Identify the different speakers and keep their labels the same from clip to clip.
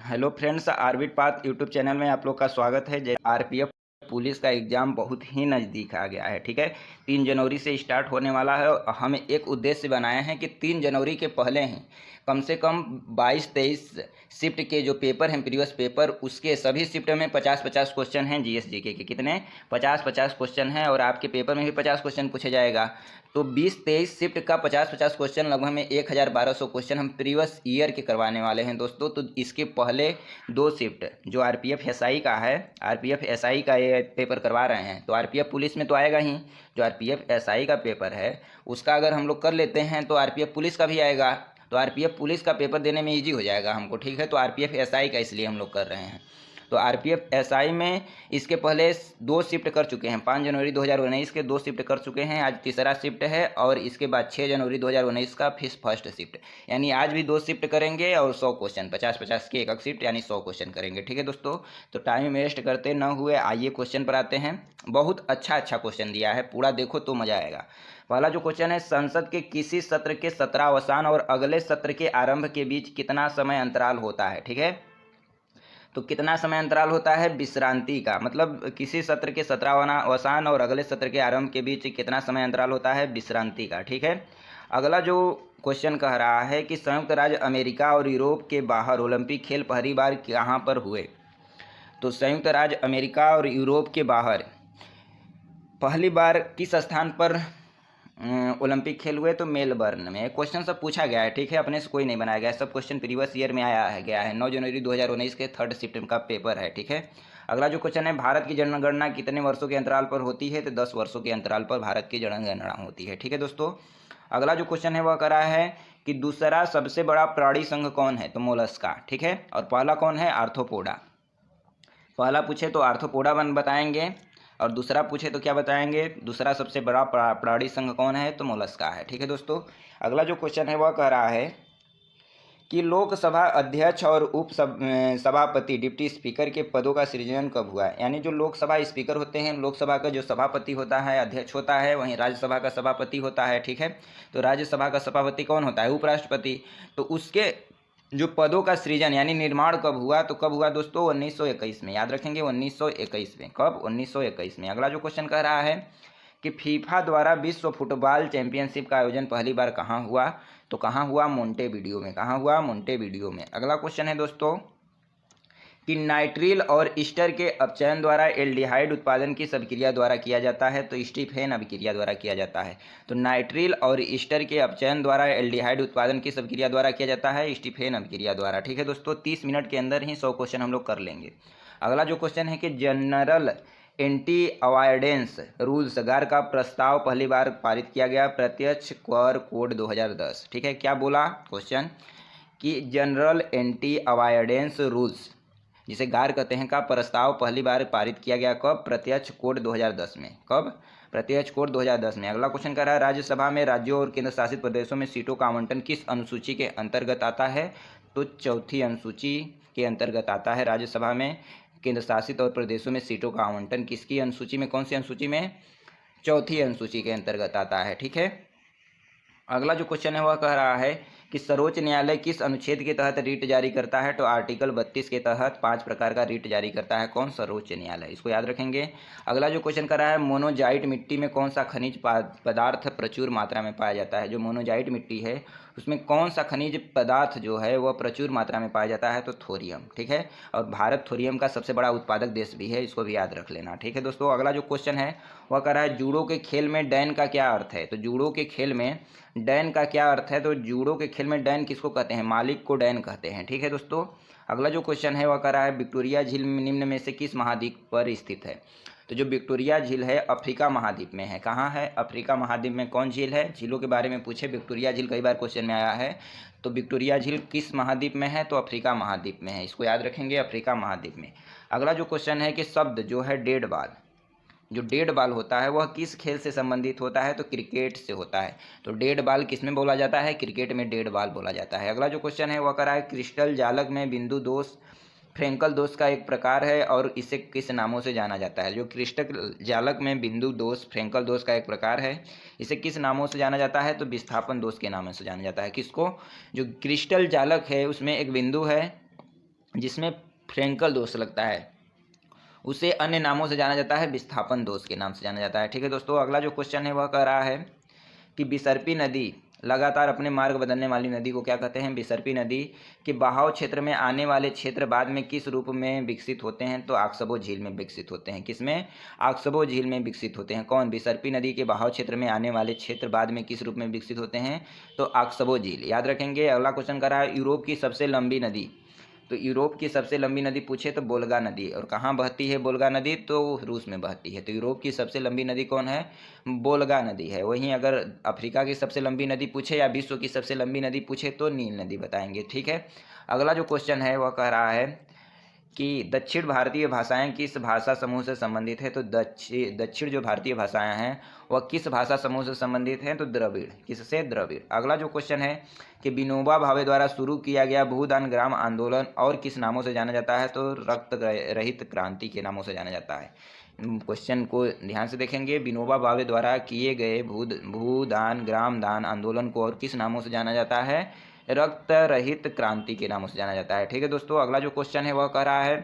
Speaker 1: Hello friends, Orbit Path YouTube channel में आप लोग का स्वागत है। आरपीएफ पुलिस का एग्ज़ाम बहुत ही नज़दीक आ गया है। ठीक है, 3 जनवरी से स्टार्ट होने वाला है और हम एक उद्देश्य बनाए हैं कि 3 जनवरी के पहले ही कम से कम 22-23 शिफ्ट के जो पेपर हैं, प्रीवियस पेपर, उसके सभी शिफ्ट में 50-50 क्वेश्चन हैं। जीएसजीके के कितने 50-50 क्वेश्चन हैं और आपके पेपर में भी 50 क्वेश्चन पूछे जाएगा। तो 20-23 शिफ्ट का 50-50 क्वेश्चन, लगभग में 1000-1200 क्वेश्चन हम प्रीवियस ईयर के करवाने वाले हैं दोस्तों। तो इसके पहले 2 शिफ्ट जो आरपीएफ एसआई का है, आरपीएफ एसआई का ये पेपर करवा रहे हैं। तो आरपीएफ पुलिस में तो आएगा ही, जो आरपीएफ एसआई का पेपर है उसका अगर हम लोग कर लेते हैं तो आरपीएफ पुलिस का भी आएगा। तो आरपीएफ पुलिस का पेपर देने में ईजी हो जाएगा हमको। ठीक है, तो आरपीएफ एसआई का इसलिए हम लोग कर रहे हैं। तो आरपीएफ एसआई में इसके पहले 2 शिफ्ट कर चुके हैं। 5 जनवरी 2019 के 2 शिफ्ट कर चुके हैं, आज तीसरा शिफ्ट है। और इसके बाद 6 जनवरी 2019 का फिर फर्स्ट शिफ्ट, यानी आज भी 2 शिफ्ट करेंगे और 100 क्वेश्चन, 50-50 के एक शिफ्ट यानी 100 क्वेश्चन करेंगे। ठीक है दोस्तों, तो टाइम वेस्ट करते न हुए आइए क्वेश्चन पर आते हैं। बहुत अच्छा क्वेश्चन दिया है, पूरा देखो तो मज़ा आएगा। पहला जो क्वेश्चन है, संसद के किसी सत्र के सत्रावसान और अगले सत्र के आरंभ के बीच कितना समय अंतराल होता है। ठीक है, तो कितना समय अंतराल होता है विश्रांति का, मतलब किसी सत्र के सत्रावसान और अगले सत्र के आरंभ के बीच कितना समय अंतराल होता है विश्रांति का। ठीक है, अगला जो क्वेश्चन कह रहा है कि संयुक्त राज्य अमेरिका और यूरोप के बाहर ओलंपिक खेल पहली बार कहाँ पर हुए। तो संयुक्त राज्य अमेरिका और यूरोप के बाहर पहली बार किस स्थान पर ओलंपिक खेल हुए, तो मेलबर्न में। क्वेश्चन सब पूछा गया है, ठीक है, अपने से कोई नहीं बनाया गया है, सब क्वेश्चन प्रीवियस ईयर में आया है गया है। 9 जनवरी 2019 के 3rd शिफ्ट का पेपर है। ठीक है, अगला जो क्वेश्चन है, भारत की जनगणना कितने वर्षों के अंतराल पर होती है, तो 10 वर्षों के अंतराल पर भारत की जनगणना होती है। ठीक है दोस्तों, अगला जो क्वेश्चन है वह करा है कि दूसरा सबसे बड़ा प्राणी संघ कौन है, तो मोलस्का। ठीक है, और पहला कौन है, आर्थ्रोपोडा। पहला पूछे तो आर्थ्रोपोडा बताएंगे और दूसरा पूछे तो क्या बताएंगे, दूसरा सबसे बड़ा प्राणी संघ कौन है, तो मोलस्का है। ठीक है दोस्तों, अगला जो क्वेश्चन है वह कह रहा है कि लोकसभा अध्यक्ष और उप सभापति डिप्टी स्पीकर के पदों का सृजन कब हुआ है। यानी जो लोकसभा स्पीकर होते हैं, लोकसभा का जो सभापति होता है अध्यक्ष होता है, वहीं राज्यसभा का सभापति होता है। ठीक है, तो राज्यसभा का सभापति कौन होता है, उपराष्ट्रपति। तो उसके जो पदों का सृजन यानी निर्माण कब हुआ, तो कब हुआ दोस्तों, 1921 में। याद रखेंगे 1921 में। कब, 1921 में। अगला जो क्वेश्चन कह रहा है कि फीफा द्वारा विश्व फुटबॉल चैंपियनशिप का आयोजन पहली बार कहाँ हुआ, तो कहाँ हुआ, मोंटेवीडियो में। कहाँ हुआ, मोंटेवीडियो में। अगला क्वेश्चन है दोस्तों कि नाइट्रिल और ईस्टर के अपचयन द्वारा एल्डिहाइड उत्पादन किस अभिक्रिया द्वारा किया जाता है, तो स्टीफेन अभिक्रिया द्वारा किया जाता है। तो नाइट्रिल और ईस्टर के अपचयन द्वारा एल्डिहाइड उत्पादन किस अभिक्रिया द्वारा किया जाता है, स्टीफेन अभिक्रिया द्वारा। ठीक है दोस्तों, 30 मिनट के अंदर ही 100 क्वेश्चन हम लोग कर लेंगे। अगला जो क्वेश्चन है कि जनरल एंटी अवॉइडेंस रूल्स गार का प्रस्ताव पहली बार पारित किया गया, प्रत्यक्ष कर कोड 2010। ठीक है, क्या बोला क्वेश्चन कि जनरल एंटी अवॉइडेंस रूल्स, जिसे गार कहते हैं, का प्रस्ताव पहली बार पारित किया गया कब, प्रत्यक्ष कोड 2010 में। कब, प्रत्यक्ष कोड 2010 में। अगला क्वेश्चन कर रहा है, राज्यसभा में राज्यों और केंद्र शासित प्रदेशों में सीटों का आवंटन किस अनुसूची के अंतर्गत आता है, तो 4थी अनुसूची के अंतर्गत आता है। राज्यसभा में केंद्र शासित और प्रदेशों में सीटों का आवंटन किसकी अनुसूची में, कौन सी अनुसूची में, 4थी अनुसूची के अंतर्गत आता है। ठीक है, अगला जो क्वेश्चन है वह कह रहा है कि सर्वोच्च न्यायालय किस अनुच्छेद के तहत रीट जारी करता है, तो आर्टिकल 32 के तहत 5 प्रकार का रीट जारी करता है। कौन, सर्वोच्च न्यायालय। इसको याद रखेंगे। अगला जो क्वेश्चन कर रहा है, मोनोजाइट मिट्टी में कौन सा खनिज पदार्थ प्रचुर मात्रा में पाया जाता है। जो मोनोजाइट मिट्टी है उसमें कौन सा खनिज पदार्थ जो है वह प्रचुर मात्रा में पाया जाता है, तो थोरियम। ठीक है, और भारत थोरियम का सबसे बड़ा उत्पादक देश भी है, इसको भी याद रख लेना। ठीक है दोस्तों, अगला जो क्वेश्चन है वह कह रहा है जूडो के खेल में डैन का क्या अर्थ है। तो जूडो के खेल में डैन का क्या अर्थ है, तो जूडो के खेल में डैन किसको कहते हैं, मालिक को डैन कहते हैं। ठीक है दोस्तों, अगला जो क्वेश्चन है वह कह रहा है विक्टोरिया झील निम्न में से किस महाद्वीप पर स्थित है। तो जो विक्टोरिया झील है अफ्रीका महाद्वीप में है। कहाँ है, अफ्रीका महाद्वीप में। कौन झील है, झीलों के बारे में पूछे, विक्टोरिया झील कई बार क्वेश्चन में आया है। तो विक्टोरिया झील किस महाद्वीप में है, तो अफ्रीका महाद्वीप में है। इसको याद रखेंगे, अफ्रीका महाद्वीप में। अगला जो क्वेश्चन है कि शब्द जो है डेड बॉल, जो डेड बॉल होता है वह किस खेल से संबंधित होता है, तो क्रिकेट से होता है। तो डेड बॉल किस में बोला जाता है, क्रिकेट में डेड बॉल बोला जाता है। अगला जो क्वेश्चन है वह कह रहा है क्रिस्टल जालक में बिंदु दोष फ्रेंकल दोष का एक प्रकार है और इसे किस नामों से जाना जाता है। जो क्रिस्टल जालक में बिंदु दोष फ्रेंकल दोष का एक प्रकार है, इसे किस नामों से जाना जाता है, तो विस्थापन दोष के नाम से जाना जाता है। किसको, जो क्रिस्टल जालक है उसमें एक बिंदु है जिसमें फ्रेंकल दोष लगता है उसे अन्य नामों से जाना जाता है, विस्थापन दोष के नाम से जाना जाता है। ठीक है दोस्तों, अगला जो क्वेश्चन है वह कह रहा है कि विसर्पी नदी लगातार अपने मार्ग बदलने वाली नदी को क्या कहते हैं? विसर्पी नदी के बहाव क्षेत्र में आने वाले क्षेत्र बाद में किस रूप में विकसित होते हैं? तो आक्सबो झील में विकसित होते हैं। किसमें? आक्सबो झील में विकसित होते हैं। कौन? विसर्पी नदी के बहाव क्षेत्र में आने वाले क्षेत्र बाद में किस रूप में विकसित होते हैं? तो आक्सबो झील। याद रखेंगे। अगला क्वेश्चन कर रहा है यूरोप की सबसे लंबी नदी। तो यूरोप की सबसे लंबी नदी पूछे तो बोल्गा नदी। और कहाँ बहती है बोल्गा नदी? तो रूस में बहती है। तो यूरोप की सबसे लंबी नदी कौन है? बोल्गा नदी है। वहीं अगर अफ्रीका की सबसे लंबी नदी पूछे या विश्व की सबसे लंबी नदी पूछे तो नील नदी बताएंगे। ठीक है। अगला जो क्वेश्चन है वह कह रहा है कि दक्षिण भारतीय भाषाएं किस भाषा समूह से संबंधित है? तो दक्षिण जो भारतीय भाषाएं हैं वह किस भाषा समूह से संबंधित हैं? तो द्रविड़। किससे? द्रविड़। अगला जो क्वेश्चन है कि विनोबा भावे द्वारा शुरू किया गया भूदान ग्राम आंदोलन और किस नामों से जाना जाता है? तो रक्त रहित क्रांति के नामों से जाना जाता है। क्वेश्चन को ध्यान से देखेंगे। विनोबा भावे द्वारा किए गए भूदान ग्राम दान आंदोलन को और किस नामों से जाना जाता है? रक्त रहित क्रांति के नामों से जाना जाता है। ठीक है दोस्तों, अगला जो क्वेश्चन है वह कह रहा है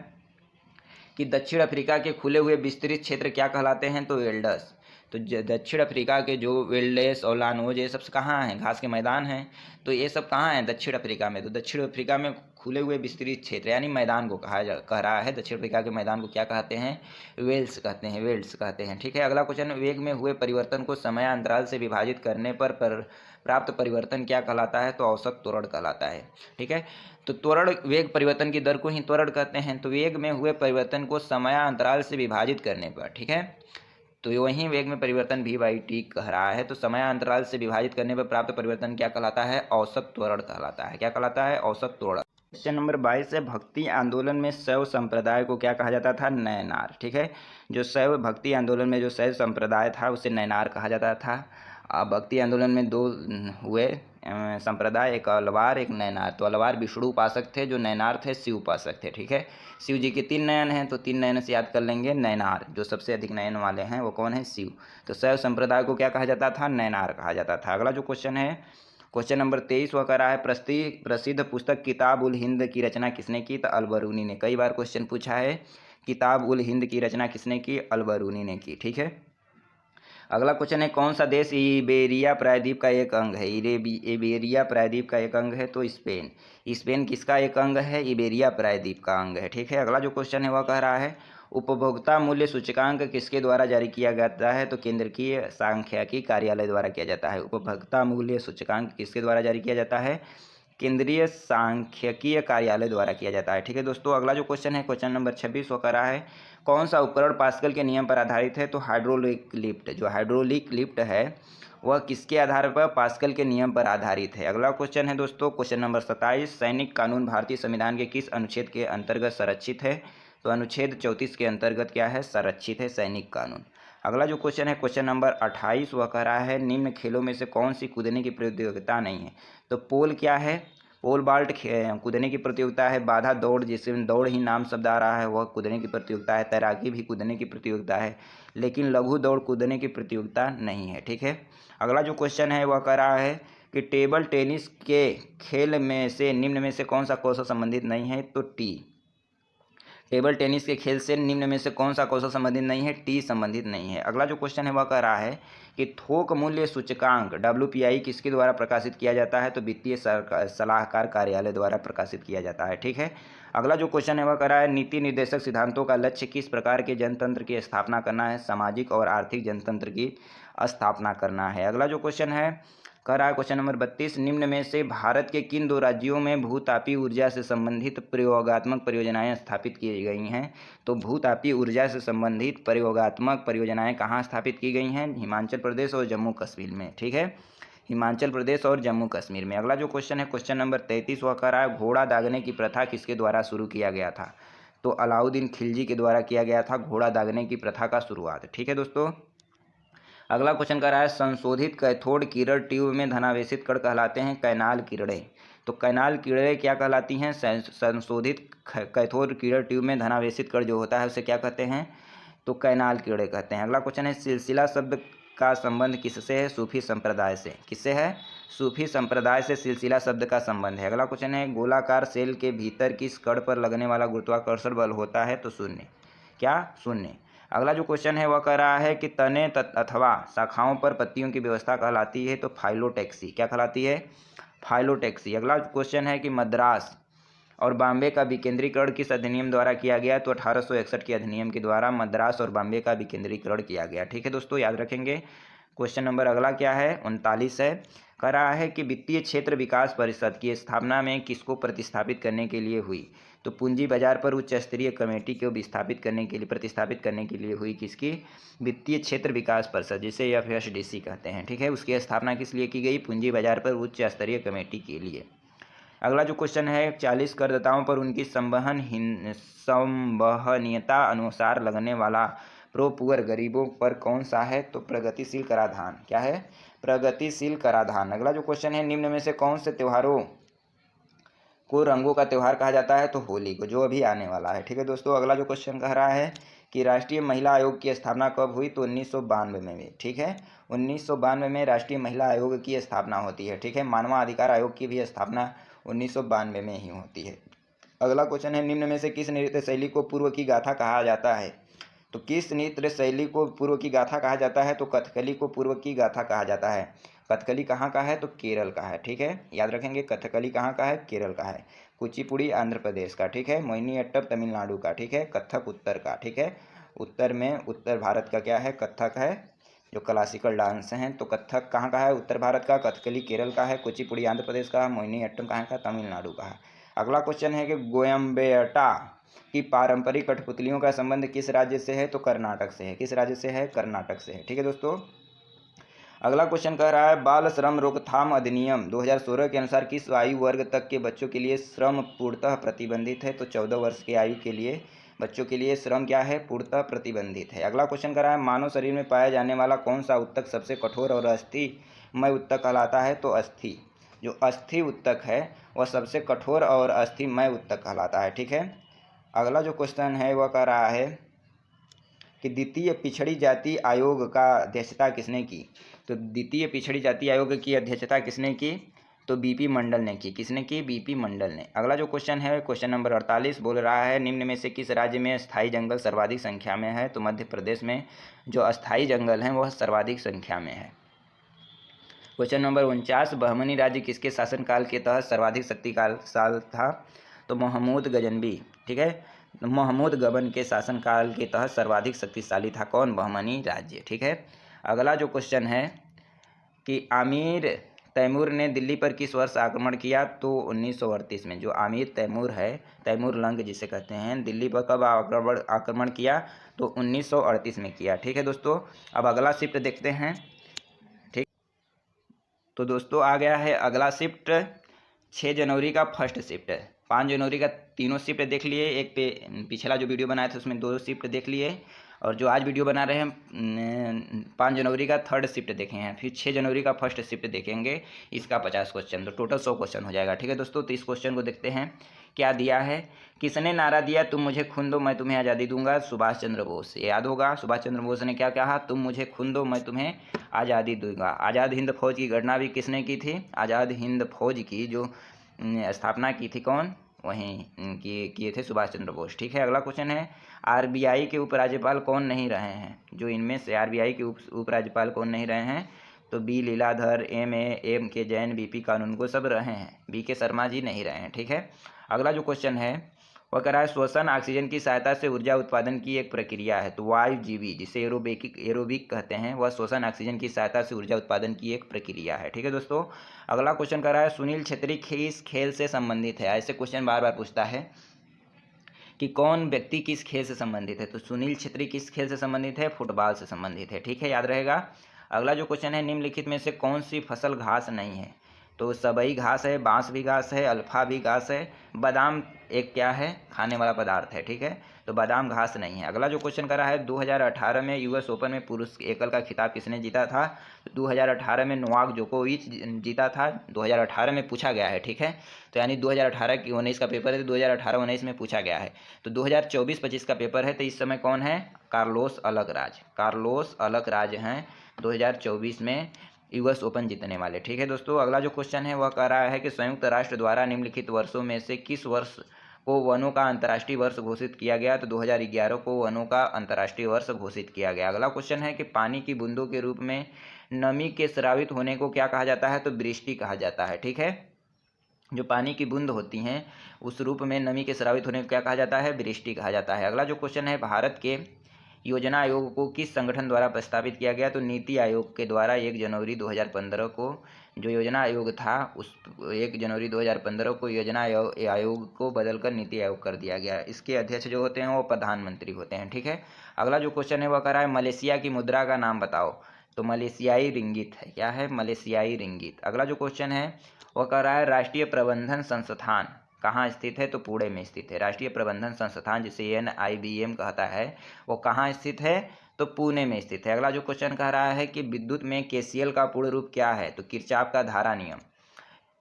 Speaker 1: कि दक्षिण अफ्रीका के खुले हुए विस्तृत क्षेत्र क्या कहलाते हैं? तो वेल्डस। तो दक्षिण अफ्रीका के जो वेल्डेस और लानोज ये सब कहाँ हैं? घास के मैदान हैं। तो ये सब कहाँ हैं? दक्षिण अफ्रीका में। तो दक्षिण अफ्रीका में खुले हुए विस्तृत क्षेत्र यानी मैदान को कह रहा है। दक्षिण अफ्रीका के मैदान को क्या कहते हैं? वेल्स कहते हैं। वेल्स कहते हैं। ठीक है। अगला क्वेश्चन, वेग में हुए परिवर्तन को समयांतराल से विभाजित करने पर प्राप्त परिवर्तन क्या कहलाता है? तो औसत त्वरण कहलाता है। ठीक है। तो त्वरण, वेग परिवर्तन की दर को ही त्वरण कहते हैं। तो वेग में हुए परिवर्तन को समयांतराल से विभाजित करने पर, ठीक है, तो वहीं वेग में परिवर्तन v/t कह रहा है। तो समयांतराल से विभाजित करने पर प्राप्त परिवर्तन क्या कहलाता है? औसत त्वरण कहलाता है। क्या कहलाता है? औसत त्वरण। क्वेश्चन नंबर 22 है भक्ति आंदोलन में शैव संप्रदाय को क्या कहा जाता था? नैनार। ठीक है। जो शैव भक्ति आंदोलन में जो शैव संप्रदाय था उसे नैनार कहा जाता था। भक्ति आंदोलन में दो हुए संप्रदाय, एक अलवार एक नैनार। तो अलवार विष्णु उपासक थे, जो नैनार थे शिव उपासक थे। ठीक है। शिव जी के 3 नयन हैं, तो 3 नयन से याद कर लेंगे। नैनार जो सबसे अधिक नयन वाले हैं वो कौन है? शिव। तो शैव संप्रदाय को क्या कहा जाता था? नैनार कहा जाता था। अगला जो क्वेश्चन है क्वेश्चन नंबर 23 वह कह रहा है प्रसिद्ध पुस्तक किताब उल हिंद की रचना किसने की? तो अलबरूनी ने। कई बार क्वेश्चन पूछा है किताब उल हिंद की रचना किसने की? अलबरूनी ने की। ठीक है। अगला क्वेश्चन है कौन सा देश इबेरिया प्रायद्वीप का एक अंग है? इबेरिया प्रायद्वीप का एक अंग है तो स्पेन। स्पेन किसका एक अंग है? इबेरिया प्रायद्वीप का अंग है। ठीक है। अगला जो क्वेश्चन है वह कह रहा है उपभोक्ता मूल्य सूचकांक किसके द्वारा जारी किया जाता है? तो केंद्रीय सांख्यिकी कार्यालय द्वारा किया जाता है। उपभोक्ता मूल्य सूचकांक किसके द्वारा जारी किया जाता है? केंद्रीय सांख्यिकीय कार्यालय द्वारा किया जाता है। ठीक है दोस्तों। अगला जो क्वेश्चन है क्वेश्चन नंबर 26 वो कर रहा है कौन सा उपकरण पास्कल के नियम पर आधारित है? तो हाइड्रोलिक लिफ्ट। जो हाइड्रोलिक लिफ्ट है वह किसके आधार पर? पास्कल के नियम पर आधारित है। अगला क्वेश्चन है दोस्तों क्वेश्चन नंबर 27 सैनिक कानून भारतीय संविधान के किस अनुच्छेद के अंतर्गत संरक्षित है? तो अनुच्छेद 34 के अंतर्गत क्या है? संरक्षित है सैनिक कानून। अगला जो क्वेश्चन है क्वेश्चन नंबर 28 वह कह रहा है निम्न खेलों में से कौन सी कूदने की प्रतियोगिता नहीं है? तो पोल क्या है? पोल बाल्ट कूदने की प्रतियोगिता है। बाधा दौड़ जिसमें दौड़ ही नाम शब्द आ रहा है वह कूदने की प्रतियोगिता है। तैराकी भी कूदने की प्रतियोगिता है, लेकिन लघु दौड़ कूदने की प्रतियोगिता नहीं है। ठीक है। अगला जो क्वेश्चन है वह कह रहा है कि टेबल टेनिस के खेल में से निम्न में से कौन सा कौशल संबंधित नहीं है? तो टी। टेबल टेनिस के खेल से निम्न में से कौन सा कौशल संबंधित नहीं है? टी संबंधित नहीं है। अगला जो क्वेश्चन है वह कह रहा है कि थोक मूल्य सूचकांक WPI किसके द्वारा प्रकाशित किया जाता है? तो वित्तीय सलाहकार कार्यालय द्वारा प्रकाशित किया जाता है। ठीक है। अगला जो क्वेश्चन है वह कह रहा है नीति निर्देशक सिद्धांतों का लक्ष्य किस प्रकार के जनतंत्र की स्थापना करना है? सामाजिक और आर्थिक जनतंत्र की स्थापना करना है। अगला जो क्वेश्चन है कह रहा है क्वेश्चन नंबर 32 निम्न में से भारत के किन 2 राज्यों में भूतापीय ऊर्जा से संबंधित प्रयोगात्मक परियोजनाएं स्थापित की गई हैं? तो भूतापीय ऊर्जा से संबंधित प्रयोगात्मक परियोजनाएं कहाँ स्थापित की गई हैं? हिमाचल प्रदेश और जम्मू कश्मीर में। ठीक है। हिमाचल प्रदेश और जम्मू कश्मीर में। अगला जो क्वेश्चन है क्वेश्चन नंबर 33 वह कह रहा है घोड़ा दागने की प्रथा किसके द्वारा शुरू किया गया था? तो अलाउद्दीन खिलजी के द्वारा किया गया था घोड़ा दागने की प्रथा का शुरुआत। ठीक है दोस्तों। अगला क्वेश्चन कर रहा है संशोधित कैथोड किरण ट्यूब में धनावेशित कण कहलाते हैं कैनाल किरणें। तो कैनाल किरणें क्या कहलाती हैं? संशोधित कैथोड किरण ट्यूब में धनावेशित कण जो होता है उसे क्या कहते हैं? तो कैनाल किरणें कहते हैं। अगला क्वेश्चन है सिलसिला शब्द का संबंध किससे है? सूफी संप्रदाय से। किससे है? सूफी संप्रदाय से सिलसिला शब्द का संबंध है। अगला क्वेश्चन है गोलाकार सेल के भीतर किस कण पर लगने वाला गुरुत्वाकर्षण बल होता है? तो शून्य। क्या? शून्य। अगला जो क्वेश्चन है वह कह रहा है कि तने अथवा शाखाओं पर पत्तियों की व्यवस्था कहलाती है? तो फाइलोटैक्सी। क्या कहलाती है? फाइलोटैक्सी। अगला क्वेश्चन है कि मद्रास और बॉम्बे का विकेंद्रीकरण किस अधिनियम द्वारा किया गया? तो 1861 के अधिनियम के द्वारा मद्रास और बॉम्बे का विकेंद्रीकरण किया गया। ठीक है दोस्तों, याद रखेंगे। क्वेश्चन नंबर अगला क्या है? 39 है। कह रहा है कि वित्तीय क्षेत्र विकास परिषद की स्थापना में किसको प्रतिस्थापित करने के लिए हुई? तो पूंजी बाजार पर उच्च स्तरीय कमेटी को प्रतिस्थापित करने के लिए हुई। किसकी? वित्तीय क्षेत्र विकास परिषद, जिसे FSDC कहते हैं। ठीक है, उसकी स्थापना किस लिए की गई? पूंजी बाजार पर उच्च स्तरीय कमेटी के लिए। अगला जो क्वेश्चन है 40 करदाताओं पर उनकी संवहनीयता अनुसार लगने वाला प्रोपुअर गरीबों पर कौन सा है? तो प्रगतिशील कराधान। क्या है? प्रगतिशील कराधान। अगला जो क्वेश्चन है निम्न में से कौन से त्योहारों को रंगों का त्यौहार कहा जाता है? तो होली को, जो अभी आने वाला है। ठीक है दोस्तों, अगला जो क्वेश्चन कह रहा है कि राष्ट्रीय महिला आयोग की स्थापना कब हुई? तो 1992 में। ठीक है, 1992 में राष्ट्रीय महिला आयोग की स्थापना होती है। ठीक है, मानवाधिकार आयोग की भी स्थापना 1992 में ही होती है। अगला क्वेश्चन है निम्न में से किस नृत्य शैली को पूर्व की गाथा कहा जाता है? तो किस नृत्य शैली को पूर्व की गाथा कहा जाता है? तो कथकली को पूर्व की गाथा कहा जाता है। कथकली कहाँ का है? तो केरल का है। ठीक है, याद रखेंगे, कथकली कहाँ का है? केरल का है। कुचिपुड़ी आंध्र प्रदेश का। ठीक है, मोहिनीअट्टम तमिलनाडु का। ठीक है, कथक उत्तर का। ठीक है, उत्तर में उत्तर भारत का क्या है? कथक है, जो क्लासिकल डांस हैं। तो कथक कहाँ का है? उत्तर भारत का। कथकली केरल का है। कुचिपुड़ी आंध्र प्रदेश का। मोहिनीअट्टम कहाँ का? तमिलनाडु का है। अगला क्वेश्चन है कि गोयम्बेटा की पारंपरिक कठपुतलियों का संबंध किस राज्य से है? तो कर्नाटक से है। किस राज्य से है? कर्नाटक से है। ठीक है दोस्तों, अगला क्वेश्चन कह रहा है बाल श्रम रोकथाम अधिनियम 2016 के अनुसार किस आयु वर्ग तक के बच्चों के लिए श्रम पूर्णतः प्रतिबंधित है? तो 14 वर्ष की आयु के लिए बच्चों के लिए श्रम क्या है? पूर्णतः प्रतिबंधित है। अगला क्वेश्चन कह रहा है मानव शरीर में पाया जाने वाला कौन सा उत्तक सबसे कठोर और अस्थिमय उत्तक कहलाता है? तो अस्थि। जो अस्थि उत्तक है वह सबसे कठोर और अस्थिमय उत्तक कहलाता है। ठीक है, अगला जो क्वेश्चन है वह कह रहा है कि द्वितीय पिछड़ी जाति आयोग का अध्यक्षता किसने की? तो द्वितीय पिछड़ी जाति आयोग की अध्यक्षता किसने की? तो बीपी मंडल ने की। किसने की? बीपी मंडल ने। अगला जो क्वेश्चन है क्वेश्चन नंबर 48 बोल रहा है निम्न में से किस राज्य में अस्थायी जंगल सर्वाधिक संख्या में है? तो मध्य प्रदेश में जो अस्थायी जंगल हैं वह सर्वाधिक संख्या में है। क्वेश्चन नंबर 49 बहमनी राज्य किसके शासनकाल के तहत सर्वाधिक शक्तिशाली था? तो महमूद गजनबी। ठीक है, महमूद गबन के शासनकाल के तहत सर्वाधिक शक्तिशाली था कौन? बहमनी राज्य। ठीक है, अगला जो क्वेश्चन है कि आमीर तैमूर ने दिल्ली पर किस वर्ष आक्रमण किया? तो 1938 में। जो आमीर तैमूर है, तैमूर लंग जिसे कहते हैं, दिल्ली पर कब आक्रमण किया? तो 1938 में किया। ठीक है दोस्तों, अब अगला शिफ्ट देखते हैं। ठीक, तो दोस्तों आ गया है अगला शिफ्ट 6 जनवरी का फर्स्ट शिफ्ट है। 5 जनवरी का तीनों शिफ्ट देख लिए, एक पे पिछला जो वीडियो बनाया था उसमें 2 शिफ्ट देख लिए, और जो आज वीडियो बना रहे हैं 5 जनवरी का थर्ड शिफ्ट देखे हैं, फिर 6 जनवरी का फर्स्ट शिफ्ट देखेंगे, इसका 50 क्वेश्चन, तो टोटल 100 क्वेश्चन हो जाएगा। ठीक है दोस्तों, तो इस क्वेश्चन को देखते हैं क्या दिया है। किसने नारा दिया तुम मुझे खून दो मैं तुम्हें आज़ादी दूंगा? सुभाष चंद्र बोस। ये याद होगा, सुभाष चंद्र बोस ने क्या कहा? तुम मुझे खून दो मैं तुम्हें आज़ादी दूंगा। आज़ाद हिंद फौज की घटना भी किसने की थी? आज़ाद हिंद फौज की जो स्थापना की थी कौन? वहीं किए थे सुभाष चंद्र बोस। ठीक है, अगला क्वेश्चन है आरबीआई के उपराज्यपाल कौन नहीं रहे हैं? जो इनमें से आरबीआई के उपराज्यपाल कौन नहीं रहे हैं? तो बी लीलाधर, एम के जैन, बीपी कानूनगो सब रहे हैं, बी के शर्मा जी नहीं रहे हैं। ठीक है, अगला जो क्वेश्चन है वह कह रहा है श्वसन ऑक्सीजन की सहायता से ऊर्जा उत्पादन की एक प्रक्रिया है। तो वायुजीवी जिसे एरोबिक कहते हैं, वह श्वसन ऑक्सीजन की सहायता से ऊर्जा उत्पादन की एक प्रक्रिया है। ठीक है दोस्तों, अगला क्वेश्चन कह रहा है सुनील छेत्री किस खेल से संबंधित है? ऐसे क्वेश्चन बार बार पूछता है कि कौन व्यक्ति किस खेल से संबंधित है। तो सुनील छेत्री किस खेल से संबंधित है? फुटबॉल से संबंधित है। ठीक है, याद रहेगा। अगला जो क्वेश्चन है निम्नलिखित में से कौन सी फसल घास नहीं है? तो सबई घास है, बांस भी घास है, अल्फा भी घास है, बादाम एक क्या है? खाने वाला पदार्थ है। ठीक है, तो बादाम घास नहीं है। अगला जो क्वेश्चन कर रहा है 2018 में यूएस ओपन में पुरुष एकल का खिताब किसने जीता था? 2018 में नोवाक जोकोविच जीता था। 2018 में पूछा गया है। ठीक है, तो यानी 2018 की 19 का पेपर है, तो 2018-19 में पूछा गया है। तो 2024-25 का पेपर है, तो इस समय कौन है? Carlos Alcaraz. कार्लोस अलकराज हैं 2024 में यूएस ओपन जीतने वाले। ठीक है दोस्तों, अगला जो क्वेश्चन है वह कह रहा है कि संयुक्त राष्ट्र द्वारा निम्नलिखित वर्षों में से किस वर्ष को वनों का अंतर्राष्ट्रीय वर्ष घोषित किया गया। तो 2011 को वनों का अंतर्राष्ट्रीय वर्ष घोषित किया गया। अगला क्वेश्चन है कि पानी की बूंदों के रूप में नमी के स्रावित होने को क्या कहा जाता है। तो वृष्टि कहा जाता है। ठीक है, जो पानी की बूंद होती हैं उस रूप में नमी के स्रावित होने को क्या कहा जाता है, वृष्टि कहा जाता है। अगला जो क्वेश्चन है, भारत के योजना आयोग को किस संगठन द्वारा प्रस्तावित किया गया। तो नीति आयोग के द्वारा 1 जनवरी 2015 को जो योजना आयोग था उस 1 जनवरी 2015 को योजना आयोग को बदलकर नीति आयोग कर दिया गया। इसके अध्यक्ष जो होते हैं वो प्रधानमंत्री होते हैं। ठीक है, अगला जो क्वेश्चन है वह कह रहा है मलेशिया की मुद्रा का नाम बताओ। तो मलेशियाई रिंगित है। क्या है, मलेशियाई रिंगित। अगला जो क्वेश्चन है वह कह रहा है राष्ट्रीय प्रबंधन संस्थान कहाँ स्थित है। तो पुणे में स्थित है। राष्ट्रीय प्रबंधन संस्थान जिसे NIBM कहता है वो कहाँ स्थित है। तो पुणे में स्थित है। अगला जो क्वेश्चन कह रहा है कि विद्युत में KCL का पूर्ण रूप क्या है। तो किरचॉफ का धारा नियम।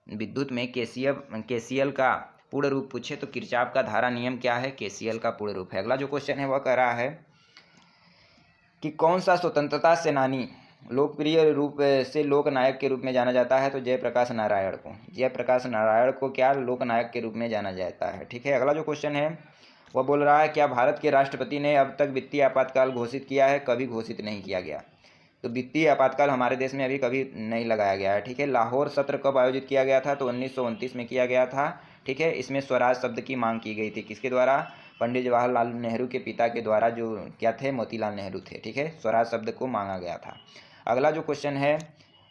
Speaker 1: विद्युत में KCL का पूर्ण रूप पूछे तो किरचॉफ का धारा नियम क्या है, KCL का पूर्ण रूप है। अगला जो क्वेश्चन है वह कह रहा है कि कौन सा स्वतंत्रता सेनानी लोकप्रिय रूप से लोक नायक के रूप में जाना जाता है। तो जयप्रकाश नारायण को। जयप्रकाश नारायण को क्या लोक नायक के रूप में जाना जाता है। ठीक है, अगला जो क्वेश्चन है वह बोल रहा है क्या भारत के राष्ट्रपति ने अब तक वित्तीय आपातकाल घोषित किया है। कभी घोषित नहीं किया गया। तो वित्तीय आपातकाल हमारे देश में अभी कभी नहीं लगाया गया है। ठीक है, लाहौर सत्र कब आयोजित किया गया था। तो 1929 में किया गया था। ठीक है, इसमें स्वराज शब्द की मांग की गई थी। किसके द्वारा, पंडित जवाहरलाल नेहरू के पिता के द्वारा, जो क्या थे, मोतीलाल नेहरू थे। ठीक है, स्वराज शब्द को मांगा गया था। अगला जो क्वेश्चन है,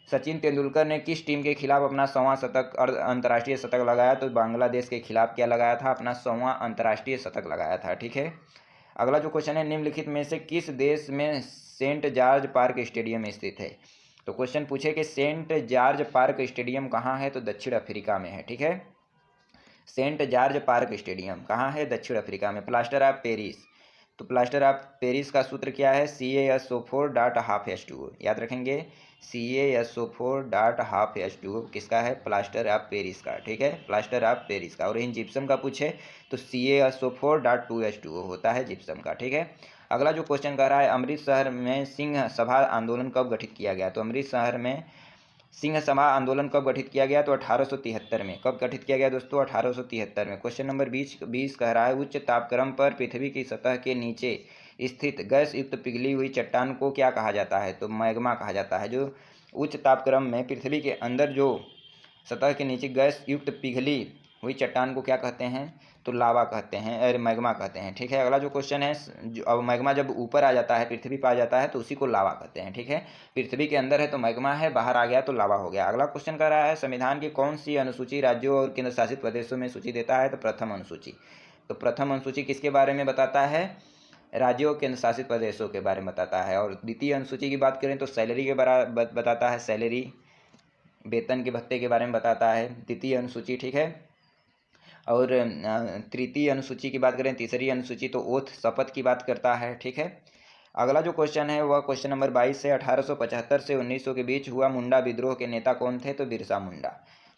Speaker 1: सचिन तेंदुलकर ने किस टीम के खिलाफ अपना 100वां शतक अंतर्राष्ट्रीय शतक लगाया। तो बांग्लादेश के खिलाफ क्या लगाया था, अपना 100वां अंतर्राष्ट्रीय शतक लगाया था। ठीक है, अगला जो क्वेश्चन है, निम्नलिखित में से किस देश में सेंट जॉर्ज पार्क स्टेडियम स्थित है। तो क्वेश्चन पूछे कि सेंट जॉर्ज पार्क स्टेडियम कहाँ है। तो दक्षिण अफ्रीका में है। ठीक है, सेंट जॉर्ज पार्क स्टेडियम कहाँ है, दक्षिण अफ्रीका में। Plaster of Paris. तो प्लास्टर ऑफ पेरिस का सूत्र क्या है, CaSO4.12H2O। याद रखेंगे, CaSO4.12H2O किसका है, प्लास्टर ऑफ पेरिस का। ठीक है, प्लास्टर ऑफ पेरिस का। और इन जिप्सम का पूछे तो CaSO4.2H2O होता है जिप्सम का। ठीक है, अगला जो क्वेश्चन कर रहा है, अमृतसर में सिंह सभा आंदोलन कब गठित किया गया। तो अमृतसर में सिंह सभा आंदोलन कब गठित किया गया। तो 1873 में। कब गठित किया गया दोस्तों, 1873 में। क्वेश्चन नंबर 20 कह रहा है उच्च तापक्रम पर पृथ्वी की सतह के नीचे स्थित गैस युक्त पिघली हुई चट्टान को क्या कहा जाता है। तो मैग्मा कहा जाता है। जो उच्च तापक्रम में पृथ्वी के अंदर जो सतह के नीचे गैस युक्त पिघली हुई चट्टान को क्या कहते हैं। तो लावा कहते हैं, अरे मैग्मा कहते हैं। ठीक है, अगला जो क्वेश्चन है, अब मैग्मा जब ऊपर आ जाता है, पृथ्वी पर आ जाता है तो उसी को लावा कहते हैं। ठीक है, पृथ्वी के अंदर है तो मैग्मा है, बाहर आ गया तो लावा हो गया। अगला क्वेश्चन कर रहा है संविधान की कौन सी अनुसूची राज्यों और केंद्र शासित प्रदेशों में सूची देता है। तो प्रथम अनुसूची। तो प्रथम अनुसूची किसके बारे में बताता है, राज्यों और केंद्र शासित प्रदेशों के बारे में बताता है। और द्वितीय अनुसूची की बात करें तो सैलरी के बारे बताता है, सैलरी वेतन के भत्ते के बारे में बताता है द्वितीय अनुसूची। ठीक है, और तृतीय अनुसूची की बात करें, तीसरी अनुसूची तो ओथ शपथ की बात करता है। ठीक है, अगला जो क्वेश्चन है वह क्वेश्चन नंबर 22 है, 1875 से 1900 के बीच हुआ मुंडा विद्रोह के नेता कौन थे। तो बिरसा मुंडा।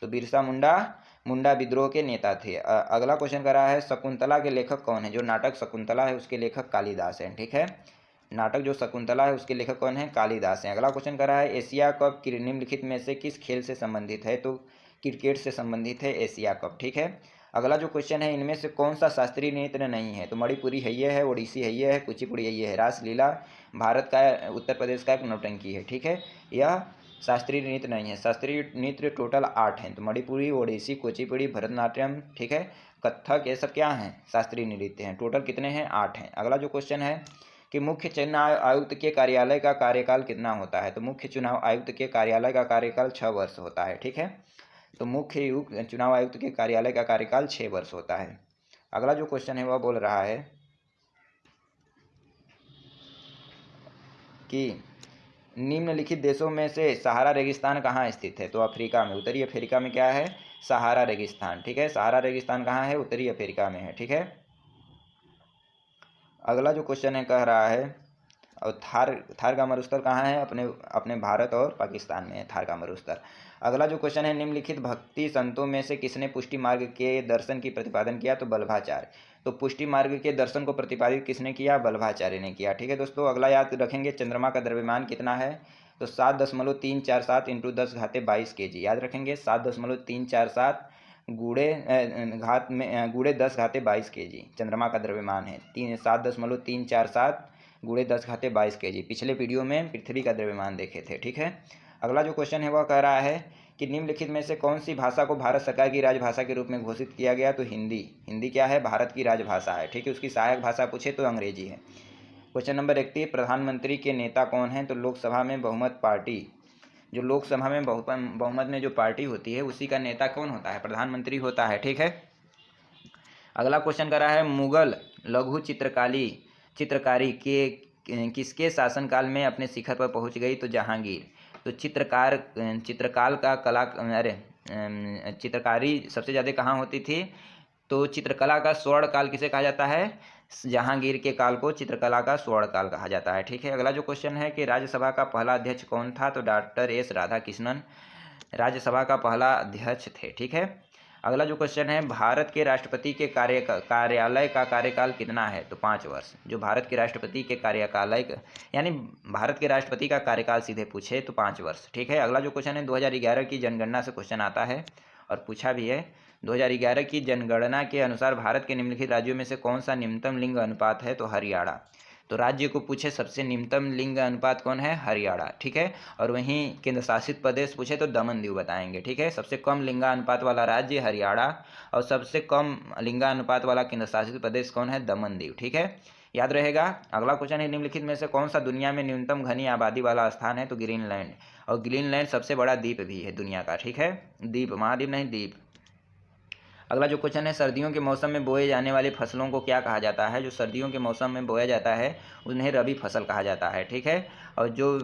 Speaker 1: तो बिरसा मुंडा विद्रोह के नेता थे। अगला क्वेश्चन कर रहा है शकुंतला के लेखक कौन है। जो नाटक शकुंतला है उसके लेखक कालिदास हैं। ठीक है, नाटक जो शकुंतला है उसके लेखक कौन है, कालिदास हैं। अगला क्वेश्चन कर रहा है एशिया कप निम्नलिखित में से किस खेल से संबंधित है। तो क्रिकेट से संबंधित है एशिया कप। ठीक है, अगला जो क्वेश्चन है, इनमें से कौन सा शास्त्रीय नृत्य नहीं है। तो मणिपुरी है ये है, ओडिसी है ये है, कुचिपुड़ी है ये है। रासलीला भारत का, उत्तर प्रदेश का एक नौटंकी है। ठीक है, यह शास्त्रीय नृत्य नहीं है। शास्त्रीय नृत्य टोटल 8 हैं। तो मणिपुरी, ओडिसी, कुचिपुड़ी, भरतनाट्यम, ठीक है, कथक, ये सब क्या हैं, शास्त्रीय नृत्य हैं। टोटल कितने हैं, 8 हैं। अगला जो क्वेश्चन है कि मुख्य चुनाव आयुक्त के कार्यालय का कार्यकाल कितना होता है। तो मुख्य चुनाव आयुक्त के कार्यालय का कार्यकाल 6 वर्ष होता है। ठीक है, तो मुख्य चुनाव आयुक्त के कार्यालय का कार्यकाल 6 वर्ष होता है। अगला जो क्वेश्चन है वह बोल रहा है कि निम्नलिखित देशों में से सहारा रेगिस्तान कहाँ स्थित है। तो अफ्रीका में, उत्तरी अफ्रीका में क्या है, सहारा रेगिस्तान। ठीक है, सहारा रेगिस्तान कहाँ है, उत्तरी अफ्रीका में है। ठीक है, अगला जो क्वेश्चन है कह रहा है और थार का मरुस्थल कहाँ है, अपने भारत और पाकिस्तान में है थार का मरुस्थल। अगला जो क्वेश्चन है, निम्नलिखित भक्ति संतों में से किसने पुष्टि मार्ग के दर्शन की प्रतिपादन किया। तो बल्लभाचार्य। तो पुष्टि मार्ग के दर्शन को प्रतिपादित किसने किया, बल्लभाचार्य ने किया। ठीक है दोस्तों, अगला याद रखेंगे चंद्रमा का द्रव्यमान कितना है। तो 7.347 इंटू 10⁻22 kg याद रखेंगे। 7.347 गुणे 10⁻22 kg चंद्रमा का द्रव्यमान है। 7.347 गुणे 10⁻22 kg। पिछले वीडियो में पृथ्वी का द्रव्यमान देखे थे, ठीक है। अगला जो क्वेश्चन है वह कह रहा है कि निम्नलिखित में से कौन सी भाषा को भारत सरकार की राजभाषा के रूप में घोषित किया गया। तो हिंदी। हिंदी क्या है, भारत की राजभाषा है, ठीक है। उसकी सहायक भाषा पूछे तो अंग्रेजी है। क्वेश्चन नंबर 31, प्रधानमंत्री के नेता कौन है। तो लोकसभा में बहुमत पार्टी, जो लोकसभा में बहुमत में जो पार्टी होती है उसी का नेता कौन होता है, प्रधानमंत्री होता है, ठीक है। अगला क्वेश्चन कर रहा है मुगल लघु चित्रकारी के किसके शासनकाल में अपने शिखर पर पहुंच गई। तो जहांगीर। तो चित्रकाल का कला चित्रकारी सबसे ज़्यादा कहाँ होती थी। तो चित्रकला का स्वर्ण काल किसे कहा जाता है, जहांगीर के काल को चित्रकला का स्वर्ण काल कहा जाता है, ठीक है। अगला जो क्वेश्चन है कि राज्यसभा का पहला अध्यक्ष कौन था। तो डॉक्टर एस राधाकृष्णन राज्यसभा का पहला अध्यक्ष थे, ठीक है। अगला जो क्वेश्चन है भारत के राष्ट्रपति के कार्यालय का कार्यकाल कितना है। तो 5 वर्ष। जो भारत के राष्ट्रपति के कार्यकाल यानी भारत के राष्ट्रपति का कार्यकाल सीधे पूछे तो 5 वर्ष, ठीक है। अगला जो क्वेश्चन है 2011 की जनगणना से क्वेश्चन आता है और पूछा भी है। 2011 की जनगणना के अनुसार भारत के निम्नलिखित राज्यों में से कौन सा निम्नतम लिंग अनुपात है। तो हरियाणा। तो राज्य को पूछे सबसे निम्नतम लिंग अनुपात कौन है, हरियाणा, ठीक है। और वहीं केंद्र शासित प्रदेश पूछे तो दमन दीव बताएंगे, ठीक है। सबसे कम लिंगानुपात वाला राज्य हरियाणा और सबसे कम लिंगानुपात वाला केंद्र शासित प्रदेश कौन है, दमन दीव, ठीक है। याद रहेगा। अगला क्वेश्चन है निम्नलिखित में से कौन सा दुनिया में न्यूनतम घनी आबादी वाला स्थान है। तो ग्रीनलैंड। और ग्रीनलैंड सबसे बड़ा द्वीप भी है दुनिया का, ठीक है। द्वीप, महाद्वीप नहीं, द्वीप। अगला जो क्वेश्चन है सर्दियों के मौसम में बोए जाने वाली फसलों को क्या कहा जाता है। जो सर्दियों के मौसम में बोया जाता है उन्हें रबी फसल कहा जाता है, ठीक है। और जो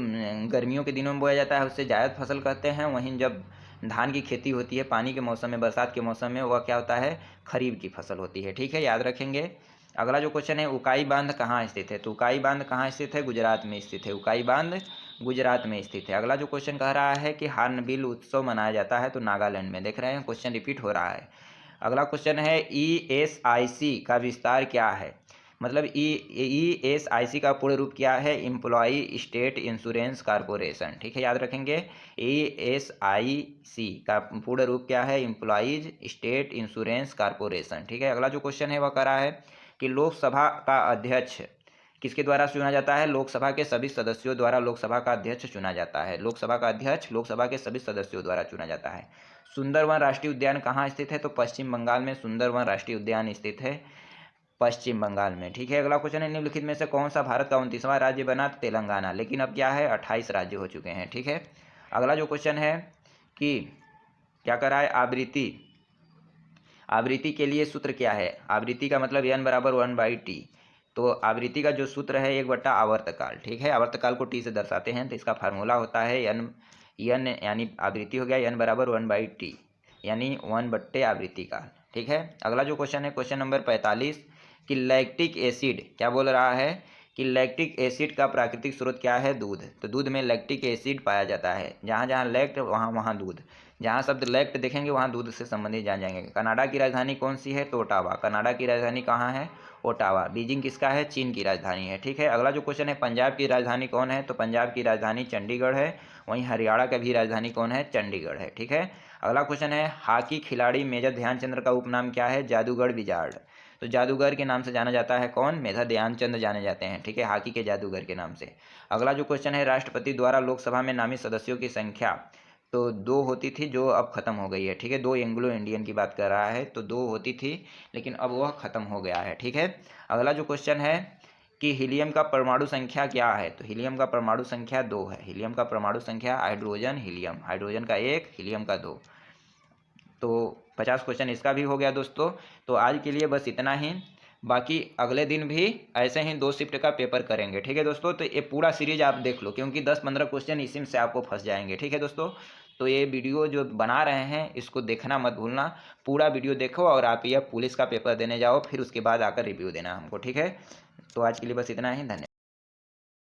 Speaker 1: गर्मियों के दिनों में बोया जाता है उससे जायद फसल कहते हैं। वहीं जब धान की खेती होती है पानी के मौसम में, बरसात के मौसम में, वह क्या होता है, खरीफ की फसल होती है, ठीक है, याद रखेंगे। अगला जो क्वेश्चन है उकाई बांध कहाँ स्थित है। तो उकाई बांध कहाँ स्थित है, गुजरात में स्थित है। उकाई बांध गुजरात में स्थित है। अगला जो क्वेश्चन कह रहा है कि हार्नबिल उत्सव मनाया जाता है। तो नागालैंड में। देख रहे हैं क्वेश्चन रिपीट हो रहा है। अगला क्वेश्चन है ESIC का विस्तार क्या है। मतलब ESIC का पूर्ण रूप क्या है, एम्प्लॉई स्टेट इंश्योरेंस कॉरपोरेशन, ठीक है, याद रखेंगे। ESIC का पूर्ण रूप क्या है, एम्प्लॉइज स्टेट इंश्योरेंस कॉरपोरेशन, ठीक है। अगला जो क्वेश्चन है वह कह रहा है कि लोकसभा का अध्यक्ष किसके द्वारा चुना जाता है। लोकसभा के सभी सदस्यों द्वारा लोकसभा का अध्यक्ष चुना जाता है। लोकसभा का अध्यक्ष लोकसभा के सभी सदस्यों द्वारा चुना जाता है। सुंदरवन राष्ट्रीय उद्यान कहाँ स्थित है। तो पश्चिम बंगाल में सुंदरवन राष्ट्रीय उद्यान स्थित है, पश्चिम बंगाल में, ठीक है। अगला क्वेश्चन है निम्नलिखित में से कौन सा भारत का 29वां राज्य बना। तेलंगाना। लेकिन अब क्या है, 28 राज्य हो चुके हैं, ठीक है। अगला जो क्वेश्चन है कि क्या कर रहा है, आवृत्ति के लिए सूत्र क्या है। आवृत्ति का मतलब n बराबर 1/t। तो आवृत्ति का जो सूत्र है 1/, आवर्तकाल, ठीक है। आवर्तकाल को t से दर्शाते हैं तो इसका फार्मूला होता है n यानी आवृत्ति हो गया n बराबर 1/t यानी 1/, आवृत्ति काल, ठीक है। अगला जो क्वेश्चन है क्वेश्चन नंबर 45 कि लैक्टिक एसिड क्या बोल रहा है कि लैक्टिक एसिड का प्राकृतिक स्रोत क्या है, दूध। तो दूध में लैक्टिक एसिड पाया जाता है। जहाँ जहाँ लैक्ट वहाँ दूध। जहाँ शब्द लैक्ट देखेंगे वहाँ दूध से संबंधित जान जाएंगे। कनाडा की राजधानी कौन सी है। तो ओटावा। कनाडा की राजधानी कहाँ है, ओटावा। बीजिंग किसका है, चीन की राजधानी है, ठीक है। अगला जो क्वेश्चन है पंजाब की राजधानी कौन है। तो पंजाब की राजधानी चंडीगढ़ है। वहीं हरियाणा का भी राजधानी कौन है, चंडीगढ़ है, ठीक है। अगला क्वेश्चन है हॉकी खिलाड़ी मेजर ध्यानचंद का उपनाम क्या है, जादूगर विजार्ड। तो जादूगर के नाम से जाना जाता है कौन, मेजर ध्यानचंद जाने जाते हैं, ठीक है, हॉकी के जादूगर के नाम से। अगला जो क्वेश्चन है राष्ट्रपति द्वारा लोकसभा में नामित सदस्यों की संख्या। तो 2 होती थी जो अब खत्म हो गई है, ठीक है। 2 एंग्लो इंडियन की बात कर रहा है तो 2 होती थी लेकिन अब वह खत्म हो गया है, ठीक है। अगला जो क्वेश्चन है कि हीलियम का परमाणु संख्या क्या है। तो हीलियम का परमाणु संख्या 2 है। हीलियम का परमाणु संख्या हाइड्रोजन हीलियम, हाइड्रोजन का 1, हीलियम का 2। तो 50 क्वेश्चन इसका भी हो गया दोस्तों। तो आज के लिए बस इतना ही। बाकी अगले दिन भी ऐसे ही 2 शिफ्ट का पेपर करेंगे, ठीक है दोस्तों। तो ये पूरा सीरीज आप देख लो क्योंकि 10-15 क्वेश्चन इसी से आपको फंस जाएंगे, ठीक है दोस्तों। तो ये वीडियो जो बना रहे हैं इसको देखना मत भूलना। पूरा वीडियो देखो और आप ये पुलिस का पेपर देने जाओ, फिर उसके बाद आकर रिव्यू देना हमको, ठीक है। तो आज के लिए बस इतना ही। धन्यवाद।